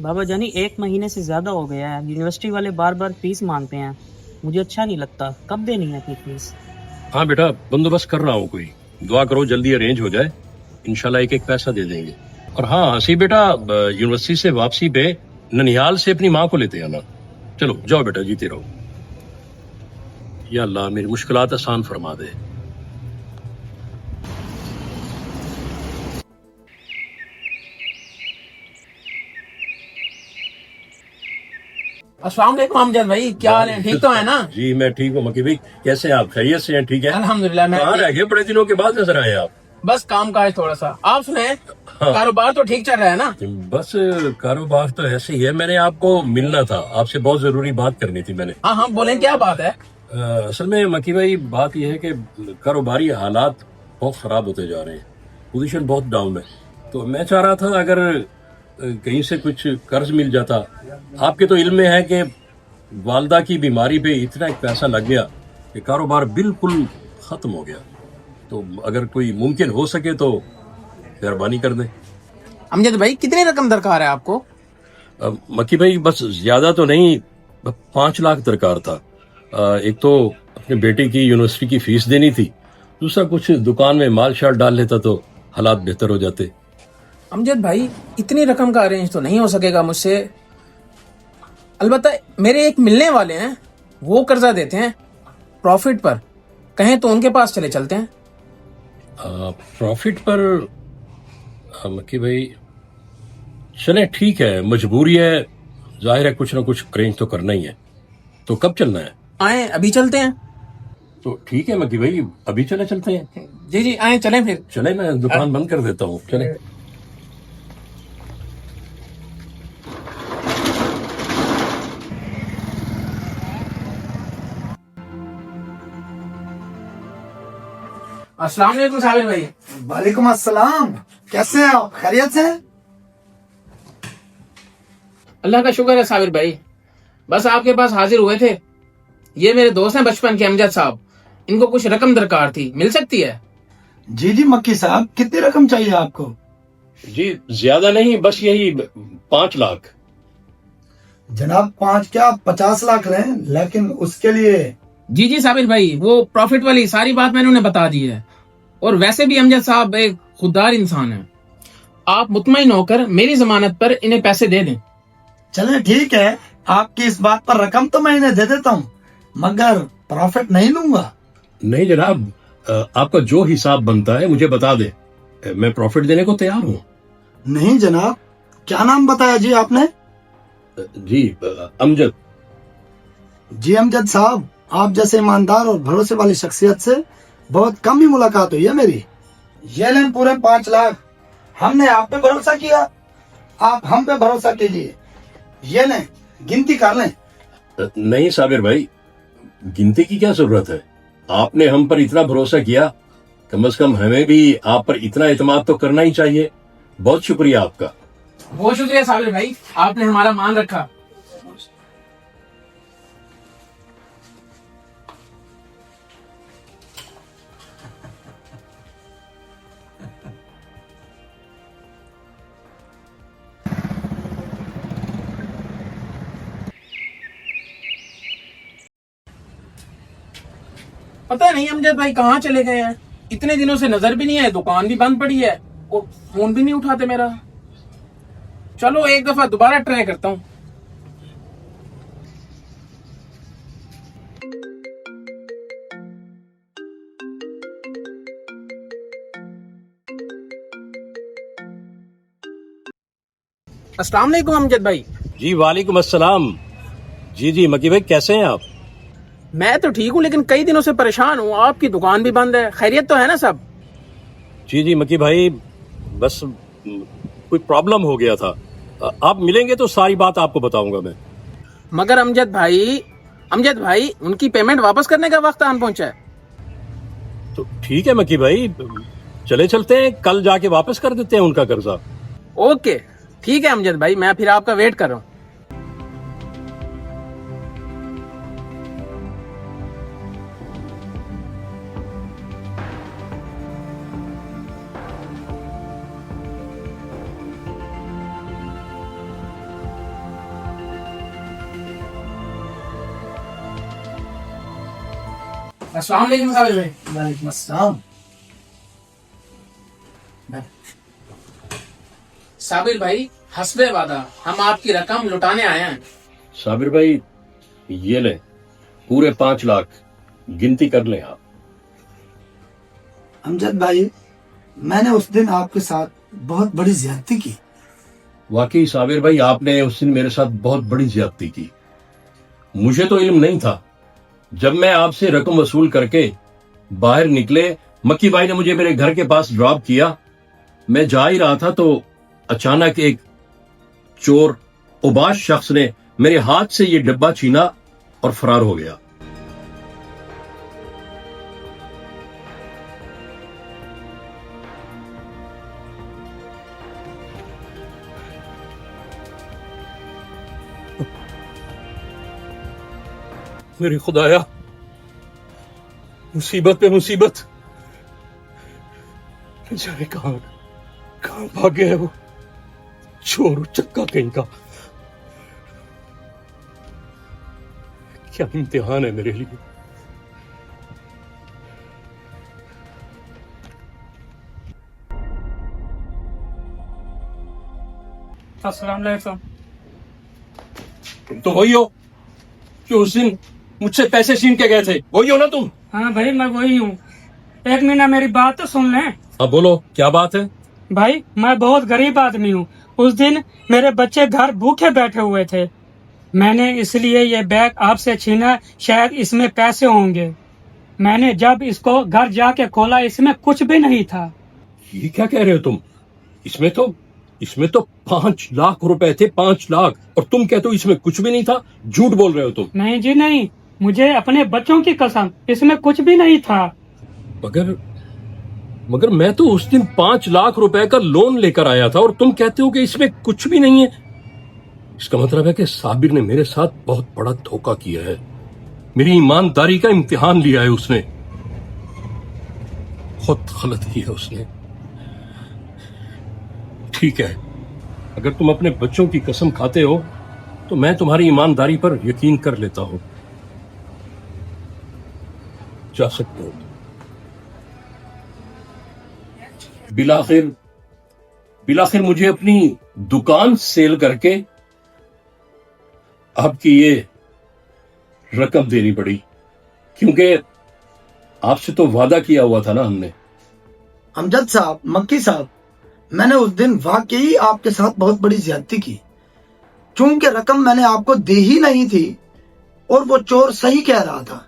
बाबा जानी 1 महीने से ज्यादा हो गया है। यूनिवर्सिटी वाले बार बार फीस मांगते हैं। मुझे अच्छा नहीं लगता। कब देनी है अपनी फीस? हाँ बेटा, बंदोबस्त कर रहा हूँ कोई। दुआ करो जल्दी अरेंज हो जाए। इंशाल्लाह एक एक पैसा दे देंगे। और हाँ हसी बेटा, यूनिवर्सिटी से वापसी पे ननिहाल से अपनी माँ को लेते आना। चलो जाओ बेटा, जीते रहो। या अल्लाह मेरी मुश्किलात आसान फरमा दे। अस्सलाम वालेकुम अमजद भाई, क्या हाल है? ठीक तो है ना? जी मैं ठीक हूँ मकी भाई, कैसे हैं आप? खैरियत से हैं? ठीक है अल्हम्दुलिल्लाह। मैं कहाँ रह गए? बड़े दिनों के बाद नजर आए आप। बस काम काज थोड़ा सा। आप सुने, हाँ। कारोबार तो ठीक चल रहा है ना? बस कारोबार तो ऐसे ही है। मैंने आपको मिलना था, आपसे बहुत जरूरी बात करनी थी मैंने। हाँ हाँ बोलें, क्या बात है? असल में मकी भाई बात यह है कि कारोबारी हालात बहुत खराब होते जा रहे हैं। पोजीशन बहुत डाउन है। तो मैं चाह रहा था अगर कहीं से कुछ कर्ज मिल जाता। आपके तो इल्म में है कि वालदा की बीमारी पे इतना एक पैसा लग गया कि कारोबार बिल्कुल खत्म हो गया। तो अगर कोई मुमकिन हो सके तो मेहरबानी कर दें। अमजद भाई, कितनी रकम दरकार है आपको? मक्की भाई बस ज्यादा तो नहीं, 5 लाख दरकार था। एक तो अपने बेटे की यूनिवर्सिटी की फीस देनी थी, दूसरा कुछ दुकान में माल शाल डाल लेता तो हालात बेहतर हो जाते। अमजद भाई, इतनी रकम का अरेंज तो नहीं हो सकेगा मुझसे। अलबत्ता मेरे एक मिलने वाले हैं, वो कर्जा देते हैं प्रॉफिट पर। कहें तो उनके पास चले चलते हैं। प्रॉफिट पर मक्की भाई चले, ठीक है, मजबूरी है, जाहिर है कुछ ना कुछ अरेंज तो करना ही है। तो कब चलना है? आए अभी चलते हैं। तो ठीक है मक्की भाई, अभी चलते हैं। जी जी, आए चलें फिर। चले, मैं दुकान बंद कर देता हूँ, चले। अस्सलाम वालेकुम साबिर भाई। वालेकुम अस्सलाम। कैसे हैं आप? खैरियत से हैं? अल्लाह का शुक्र है साबिर भाई, बस आपके पास हाजिर हुए थे। ये मेरे दोस्त हैं बचपन के, अमजद साहब। इनको कुछ रकम दरकार थी, मिल सकती है? जी जी मक्की साहब, कितनी रकम चाहिए आपको? जी ज्यादा नहीं, बस यही 5 लाख। जनाब 5 क्या 50 लाख लें, लेकिन उसके लिए जी जी साबिर भाई, वो प्रॉफिट वाली सारी बात मैंने उन्हें बता दी है। और वैसे भी अमजद साहब एक खुददार इंसान है। आप मुतमईन होकर मेरी जमानत पर इन्हें पैसे दे दें। चले ठीक है, आपकी इस बात पर रकम तो मैं इन्हें दे देता हूँ, मगर प्रॉफिट नहीं लूंगा। नहीं जनाब, आपका जो हिसाब बनता है मुझे बता दे, मैं प्रॉफिट देने को तैयार हूँ। नहीं जनाब। क्या नाम बताया जी आपने? जी अमजद। जी अमजद साहब, आप जैसे ईमानदार और भरोसे वाली शख्सियत से बहुत कम ही मुलाकात हुई है मेरी। ये लें पूरे 5 लाख। हमने आप पे भरोसा किया, आप हम पे भरोसा कीजिए। ये लें, गिनती कर लें। नहीं साबिर भाई, गिनती की क्या जरूरत है? आपने हम पर इतना भरोसा किया, कम से कम हमें भी आप पर इतना एतमाद तो करना ही चाहिए। बहुत शुक्रिया आपका। बहुत शुक्रिया साबिर भाई, आपने हमारा मान रखा। पता नहीं अमजद भाई कहाँ चले गए हैं। इतने दिनों से नजर भी नहीं है, दुकान भी बंद पड़ी है और फोन भी नहीं उठाते मेरा। चलो एक दफा दोबारा ट्राई करता हूँ। अस्सलाम वालेकुम अमजद भाई। जी वालेकुम अस्सलाम। जी जी मकी भाई, कैसे हैं आप? मैं तो ठीक हूँ, लेकिन कई दिनों से परेशान हूँ। आपकी दुकान भी बंद है। खैरियत तो है ना सब? जी जी मकी भाई, बस कोई प्रॉब्लम हो गया था। आप मिलेंगे तो सारी बात आपको बताऊंगा मैं। मगर अमजद भाई उनकी पेमेंट वापस करने का वक्त आन पहुंचा है। तो ठीक है मकी भाई, चले चलते हैं, कल जाके वापस कर देते हैं उनका कर्जा। ओके ठीक है अमजद भाई, मैं फिर आपका वेट कर रहा हूँ। अस्सलाम वालेकुम साबिर भाई। वालेकुम अस्सलाम। साबिर भाई, हस्बे वादा, हम आपकी रकम लुटाने आए हैं। साबिर भाई ये ले पूरे 5 लाख, गिनती कर लें आप। अमजद भाई, मैंने उस दिन आपके साथ बहुत बड़ी ज्यादती की। वाकई साबिर भाई, आपने उस दिन मेरे साथ बहुत बड़ी ज्यादती की। मुझे तो इल्म नहीं था। जब मैं आपसे रकम वसूल करके बाहर निकले, मक्की भाई ने मुझे मेरे घर के पास ड्रॉप किया। मैं जा ही रहा था तो अचानक एक चोर उबाश शख्स ने मेरे हाथ से ये डब्बा छीना और फरार हो गया। मेरे खुदाया, मुसीबत पे मुसीबत। जाने कहां भाग गया है वो चोर चक्का कहीं का। क्या इम्तिहान है मेरे लिए। अस्सलाम वालेकुम। तुम तो वही हो जो उस दिन मुझसे पैसे छीन के गए थे, वही हो ना तुम? हाँ भाई, मैं वही हूँ। एक मिनट मेरी बात तो सुन लें। अब बोलो क्या बात है। भाई, मैं बहुत गरीब आदमी हूँ। उस दिन मेरे बच्चे घर भूखे बैठे हुए थे। मैंने इसलिए ये बैग आपसे छीना, शायद इसमें पैसे होंगे। मैंने जब इसको घर जाके खोला, इसमें कुछ भी नहीं था। ये क्या कह रहे हो तुम? इसमें तो 5 लाख रुपए थे, 5 लाख, और तुम कहते हो इसमें कुछ भी नहीं था। झूठ बोल रहे हो तुम। नहीं जी नहीं, मुझे अपने बच्चों की कसम, इसमें कुछ भी नहीं था। मगर मैं तो उस दिन 5 लाख रुपए का लोन लेकर आया था और तुम कहते हो कि इसमें कुछ भी नहीं है। इसका मतलब है कि साबिर ने मेरे साथ बहुत बड़ा धोखा किया है। मेरी ईमानदारी का इम्तिहान लिया है उसने। बहुत गलत किया उसने। ठीक है, अगर तुम अपने बच्चों की कसम खाते हो तो मैं तुम्हारी ईमानदारी पर यकीन कर लेता हूं। जा सकते हो। बिलाखिर मुझे अपनी दुकान सेल करके आपकी ये रकम देनी पड़ी, क्योंकि आपसे तो वादा किया हुआ था ना हमने। अमजद साहब, मक्की साहब, मैंने उस दिन वाकई आपके साथ बहुत बड़ी ज्यादती की। चूंकि रकम मैंने आपको दी ही नहीं थी और वो चोर सही कह रहा था,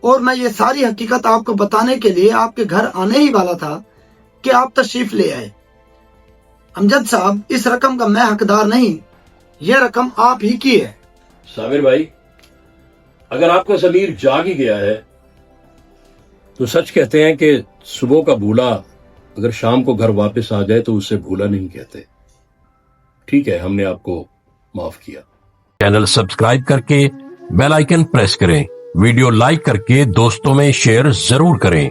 और मैं ये सारी हकीकत आपको बताने के लिए आपके घर आने ही वाला था कि आप तशरीफ ले आए। अमजद साहब, इस रकम का मैं हकदार नहीं, ये रकम आप ही की है। साबिर भाई, अगर आपका ज़मीर जाग ही गया है तो सच कहते हैं कि सुबह का भूला अगर शाम को घर वापस आ जाए तो उसे भूला नहीं कहते। ठीक है, हमने आपको माफ किया। चैनल सब्सक्राइब करके बेल आइकन प्रेस करें। वीडियो लाइक करके दोस्तों में शेयर जरूर करें।